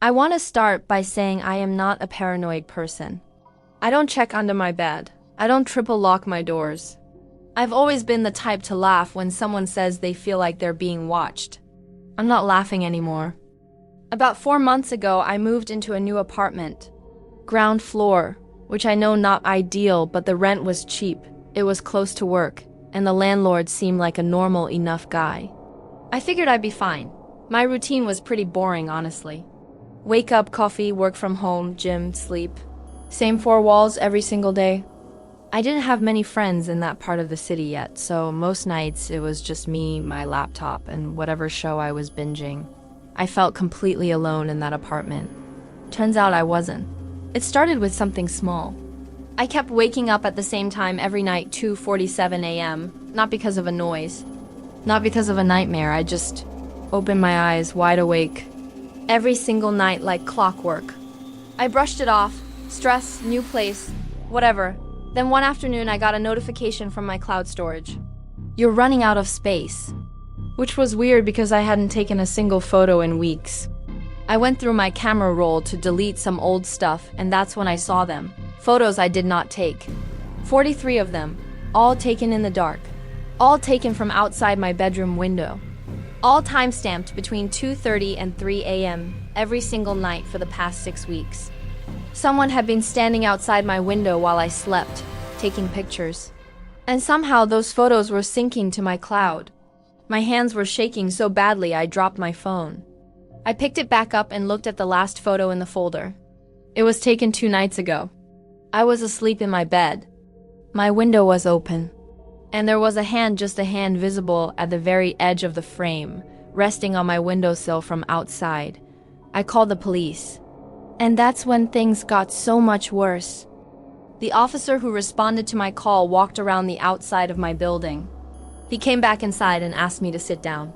I want to start by saying I am not a paranoid person. I don't check under my bed. I don't triple lock my doors. I've always been the type to laugh when someone says they feel like they're being watched. I'm not laughing anymore. About 4 months ago, I moved into a new apartment. Ground floor, which I know not ideal, but the rent was cheap. It was close to work, and the landlord seemed like a normal enough guy. I figured I'd be fine. My routine was pretty boring, honestly. Wake up, coffee, work from home, gym, sleep. Same 4 walls every single day. I didn't have many friends in that part of the city yet, so most nights it was just me, my laptop, and whatever show I was binging. I felt completely alone in that apartment. Turns out I wasn't. It started with something small. I kept waking up at the same time every night, 2:47 a.m., not because of a noise, not because of a nightmare. I just opened my eyes, wide awake, every single night like clockwork. I brushed it off, stress, new place, whatever. Then one afternoon I got a notification from my cloud storage. You're running out of space. Which was weird because I hadn't taken a single photo in weeks. I went through my camera roll to delete some old stuff, and that's when I saw them. Photos I did not take. 43 of them, all taken in the dark. All taken from outside my bedroom window. All time-stamped between 2:30 and 3 a.m. every single night for the past 6 weeks. Someone had been standing outside my window while I slept, taking pictures. And somehow those photos were syncing to my cloud. My hands were shaking so badly I dropped my phone. I picked it back up and looked at the last photo in the folder. It was taken 2 nights ago. I was asleep in my bed. My window was open. And there was just a hand visible at the very edge of the frame, resting on my windowsill from outside. I called the police. And that's when things got so much worse. The officer who responded to my call walked around the outside of my building. He came back inside and asked me to sit down.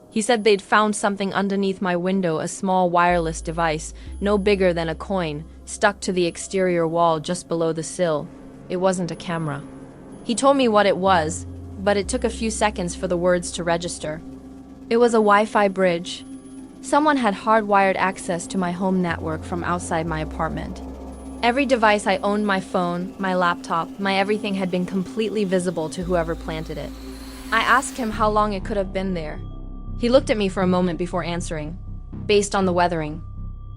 He said they'd found something underneath my window, a small wireless device, no bigger than a coin, stuck to the exterior wall just below the sill. It wasn't a camera. He told me what it was, but it took a few seconds for the words to register. It was a Wi-Fi bridge. Someone had hardwired access to my home network from outside my apartment. Every device I owned, my phone, my laptop, my everything had been completely visible to whoever planted it. I asked him how long it could have been there. He looked at me for a moment before answering. Based on the weathering.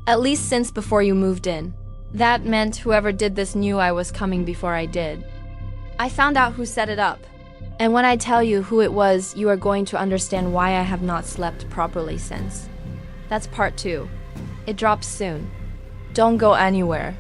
At least since before you moved in. That meant whoever did this knew I was coming before I did. I found out who set it up. And when I tell you who it was, you are going to understand why I have not slept properly since. That's part 2. It drops soon. Don't go anywhere.